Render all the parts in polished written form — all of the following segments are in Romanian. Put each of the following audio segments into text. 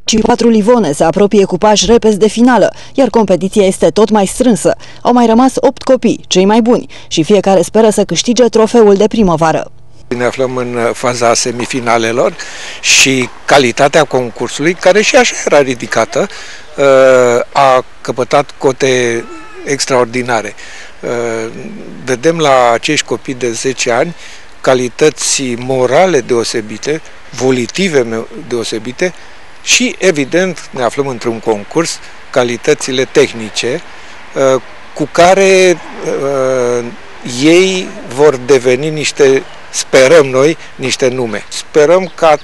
Și 4 Livone se apropie cu pași repezi de finală, iar competiția este tot mai strânsă. Au mai rămas 8 copii, cei mai buni, și fiecare speră să câștige trofeul de primăvară. Ne aflăm în faza semifinalelor și calitatea concursului, care și așa era ridicată, a căpătat cote extraordinare. Vedem la acești copii de 10 ani calități morale deosebite, volitive deosebite și, evident, ne aflăm într-un concurs, calitățile tehnice cu care ei vor deveni niște, sperăm noi, niște nume. Sperăm ca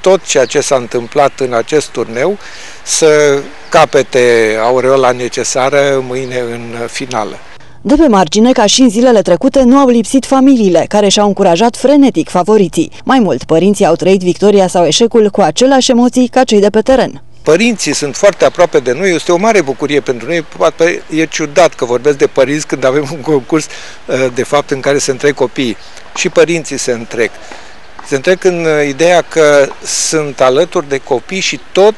tot ceea ce s-a întâmplat în acest turneu să capete aureola necesară mâine în finală. De pe margine, ca și în zilele trecute, nu au lipsit familiile, care și-au încurajat frenetic favoriții. Mai mult, părinții au trăit victoria sau eșecul cu aceleași emoții ca cei de pe teren. Părinții sunt foarte aproape de noi, este o mare bucurie pentru noi. Poate e ciudat că vorbesc de părinți când avem un concurs, de fapt, în care se întrec copiii. Și părinții se întrec. Se întrec în ideea că sunt alături de copii și tot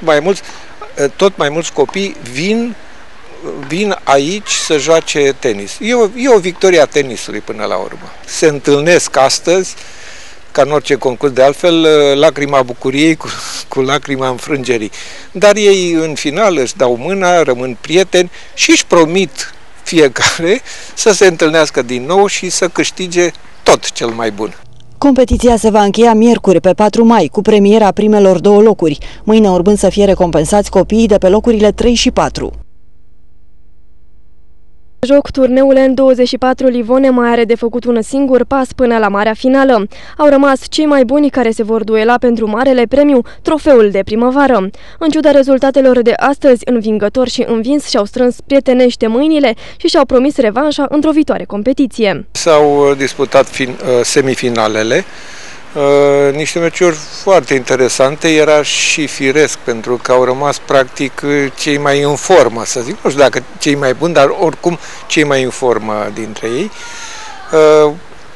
mai mulți copii vin aici să joace tenis. E o victorie a tenisului până la urmă. Se întâlnesc astăzi, ca în orice concurs de altfel, lacrima bucuriei cu lacrima înfrângerii. Dar ei în final își dau mâna, rămân prieteni și își promit fiecare să se întâlnească din nou și să câștige tot cel mai bun. Competiția se va încheia miercuri, pe 4 mai, cu premiera primelor 2 locuri, mâine urmând să fie recompensați copiii de pe locurile 3 și 4. Joc, turneul N24 Livone mai are de făcut un singur pas până la marea finală. Au rămas cei mai buni care se vor duela pentru marele premiu, trofeul de primăvară. În ciuda rezultatelor de astăzi, învingători și învins și-au strâns prietenește mâinile și și-au promis revanșa într-o viitoare competiție. S-au disputat semifinalele, niște meciuri foarte interesante, era și firesc pentru că au rămas practic cei mai în formă, să zic, nu știu dacă cei mai buni, dar oricum cei mai în formă dintre ei.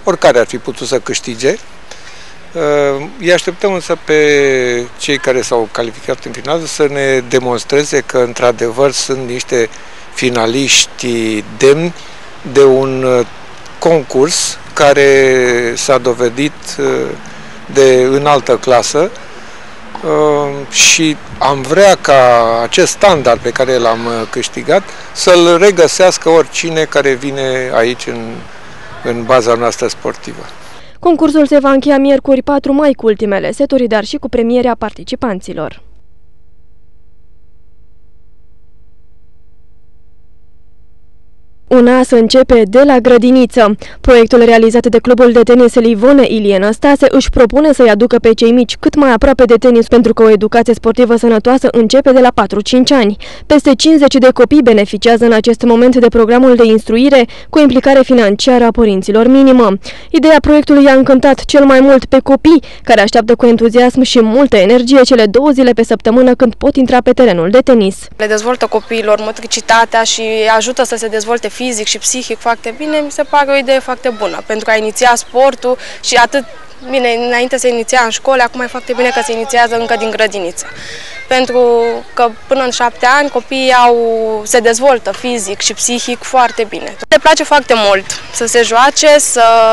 Oricare ar fi putut să câștige. Îi așteptăm însă pe cei care s-au calificat în final să ne demonstreze că într-adevăr sunt niște finaliști demni de un concurs care s-a dovedit de înaltă clasă și am vrea ca acest standard pe care l-am câștigat să-l regăsească oricine care vine aici în baza noastră sportivă. Concursul se va încheia miercuri 4 mai cu ultimele seturi, dar și cu premierea participanților. Un as începe de la grădiniță. Proiectul realizat de clubul de tenis Livone Ilie Năstase își propune să-i aducă pe cei mici cât mai aproape de tenis, pentru că o educație sportivă sănătoasă începe de la 4-5 ani. Peste 50 de copii beneficiază în acest moment de programul de instruire, cu implicare financiară a părinților minimă. Ideea proiectului a încântat cel mai mult pe copii, care așteaptă cu entuziasm și multă energie cele 2 zile pe săptămână când pot intra pe terenul de tenis. Le dezvoltă copiilor motricitatea și ajută să se dezvolte fizic și psihic foarte bine, mi se pare o idee foarte bună pentru a iniția sportul și atât bine înainte se iniția în școli, acum e foarte bine că se inițiază încă din grădiniță. Pentru că până în 7 ani copiii se dezvoltă fizic și psihic foarte bine. Le place foarte mult să se joace,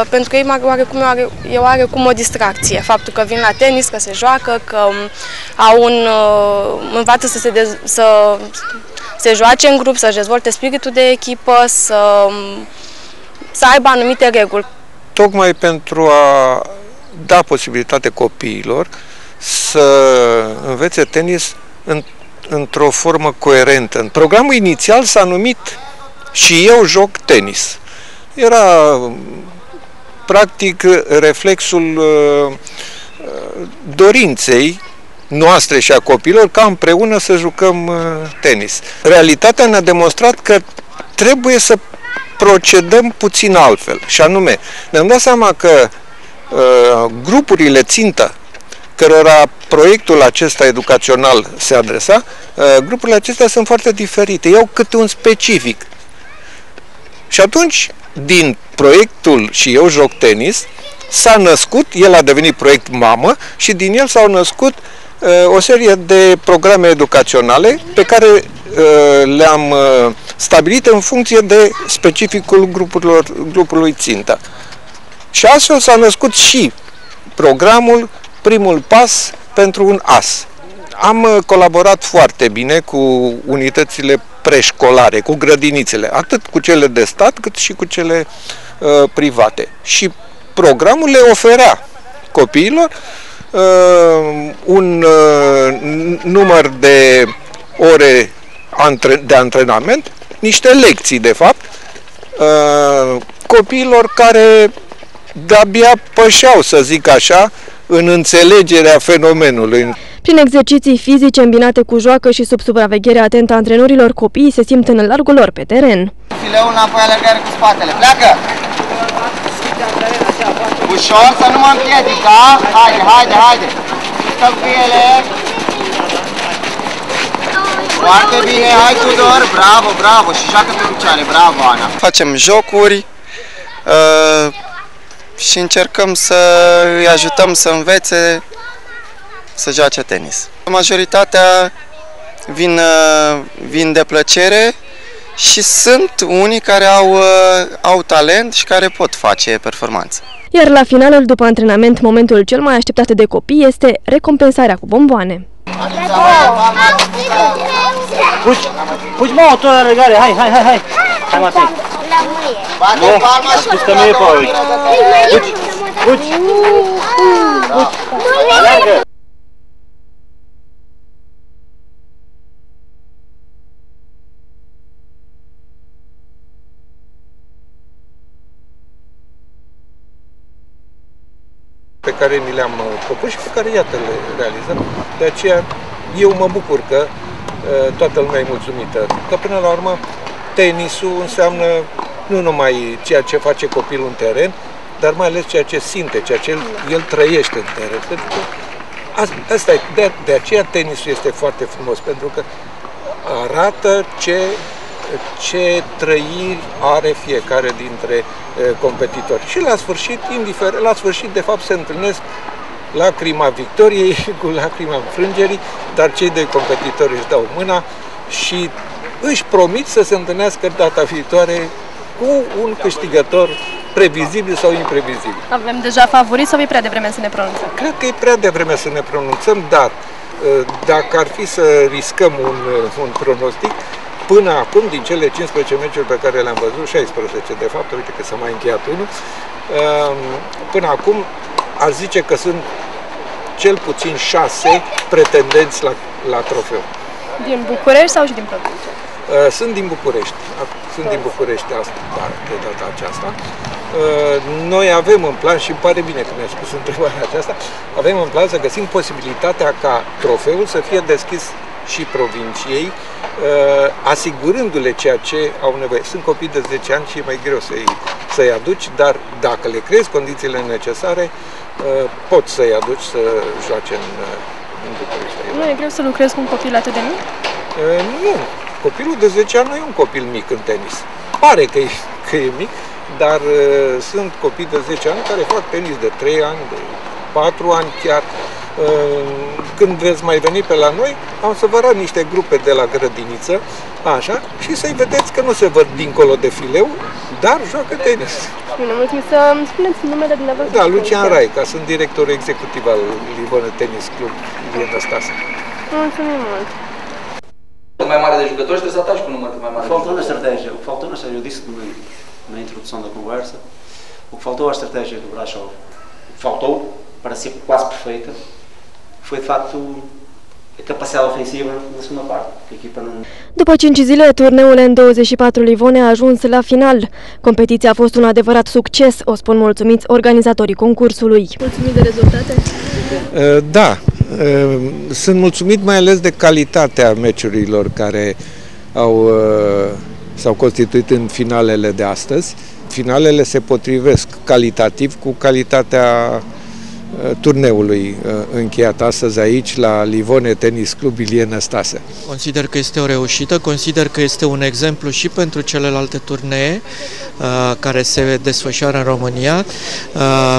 pentru că ei oarecum o distracție. Faptul că vin la tenis, că se joacă, că învață să se joace în grup, să-și dezvolte spiritul de echipă, să aibă anumite reguli. Tocmai pentru a da posibilitate copiilor să învețe tenis într-o formă coerentă. În programul inițial s-a numit Și eu joc tenis. Era practic reflexul dorinței noastre și a copilor ca împreună să jucăm tenis. Realitatea ne-a demonstrat că trebuie să procedăm puțin altfel. Și anume, ne-am dat seama că grupurile țintă cărora proiectul acesta educațional se adresa, grupurile acestea sunt foarte diferite, iau câte un specific. Și atunci, din proiectul Și eu joc tenis, s-a născut, el a devenit proiect mamă și din el s-au născut o serie de programe educaționale pe care le-am stabilit în funcție de specificul grupului țintă. Și astfel s-a născut și programul Primul Pas pentru un As. Am colaborat foarte bine cu unitățile preșcolare, cu grădinițele, atât cu cele de stat cât și cu cele private. Și programul le oferea copiilor un număr de ore de antrenament, niște lecții de fapt, copiilor care de-abia pășeau, să zic așa, în înțelegerea fenomenului. Prin exerciții fizice îmbinate cu joacă și sub supraveghere atentă a antrenorilor, copiii se simt în largul lor pe teren. Fileul înapoi, alergare cu spatele. Pleacă! Ușor, să nu mă împiedic, da? Haide, haide, haide! Stăm cu ele! Foarte bine, hai Tudor! Bravo, bravo! Și joacă pe picioare, bravo, Ana! Facem jocuri și încercăm să îi ajutăm să învețe să joace tenis. Majoritatea vin de plăcere și sunt unii care au talent și care pot face performanță. Iar la finalul, după antrenament, momentul cel mai așteptat de copii este recompensarea cu bomboane. Puși mă, o tură legare, hai, hai, hai, hai! Hai, Matei! Nu, am spus că nu e pe aici. Puși, puși! Alergă! Pe care ni le-am propus și pe care, iată, le realizăm. De aceea, eu mă bucur că toată lumea e mulțumită. Că, până la urmă, tenisul înseamnă nu numai ceea ce face copilul în teren, dar mai ales ceea ce simte, ceea ce el trăiește în teren. Pentru că asta e, de aceea tenisul este foarte frumos, pentru că arată ce trăiri are fiecare dintre competitori. Și la sfârșit, de fapt, se întâlnesc lacrima victoriei cu lacrima înfrângerii, dar cei doi competitori își dau mâna și își promit să se întâlnească data viitoare cu un câștigător previzibil sau imprevizibil. Avem deja favoriți sau e prea devreme să ne pronunțăm? Cred că e prea devreme să ne pronunțăm, dar dacă ar fi să riscăm un pronostic, până acum, din cele 15 meciuri pe care le-am văzut, 16 de fapt, uite că s-a mai încheiat unul, până acum aș zice că sunt cel puțin 6 pretendenți la trofeu. Din București sau și din provincie? Sunt din București. Sunt din București de data aceasta. Noi avem în plan, și îmi pare bine că mi-a spus întrebarea aceasta, avem în plan să găsim posibilitatea ca trofeul să fie deschis și provinciei, asigurându-le ceea ce au nevoie. Sunt copii de 10 ani și e mai greu să-i aduci, dar dacă le creezi condițiile necesare, poți să-i aduci să joace în București. Nu e greu să lucrezi cu un copil atât de mic? Nu. Copilul de 10 ani nu e un copil mic în tenis. Pare că e mic, dar sunt copii de 10 ani care fac tenis de 3 ani, de 4 ani chiar. Când veți mai veni pe la noi, am să vă arăt niște grupe de la grădiniță, așa, și să-i vedeți că nu se văd dincolo de fileu, dar joacă tenis. Bine, mulțumim. Să îmi spuneți numele dumneavoastră. Da, Lucian Raica, sunt directorul executiv al Livonă Tenis Club din Năstase. Mulțumim mult. Mai mare de jucători, trebuie să ataci cu număr mai mare. Faltou na estratégia, eu disse na introdução da conversa, o que faltou à estratégia do Brasov, faltou para ser quase perfeita, foi de facto a capacidade ofensiva na segunda parte. A equipa não... După 5 zile, turneul N24 Livone a ajuns la final. Competiția a fost un adevărat succes, o spun mulțumiți organizatorii concursului. Mulțumit de rezultate? Da, sunt mulțumit mai ales de calitatea meciurilor care s-au constituit în finalele de astăzi. Finalele se potrivesc calitativ cu calitatea turneului încheiat astăzi aici la Livone Tenis Club Ilie Năstase. Consider că este o reușită, consider că este un exemplu și pentru celelalte turnee care se desfășoară în România.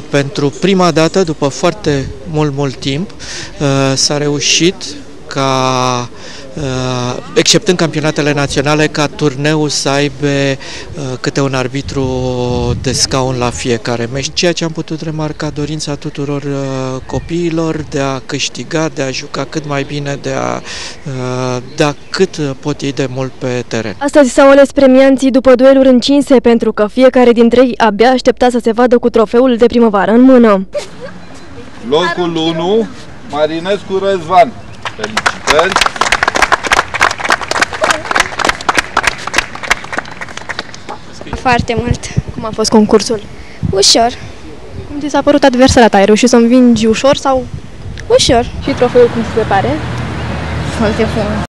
Pentru prima dată, după foarte mult timp, s-a reușit ca, exceptând campionatele naționale, ca turneul să aibă câte un arbitru de scaun la fiecare meci, ceea ce am putut remarca, dorința tuturor copiilor de a câștiga, de a juca cât mai bine, de a da cât pot ei de mult pe teren. Astăzi s-au ales premianții după dueluri încinse, pentru că fiecare dintre ei abia aștepta să se vadă cu trofeul de primăvară în mână. Locul 1, Marinescu Răzvan. Felicitări! Foarte mult. Cum a fost concursul? Ușor. Cum ți s-a părut adversarea ta? Ai reușit să învingi ușor sau? Ușor. Și trofeul cum ți se pare? Foarte frumos.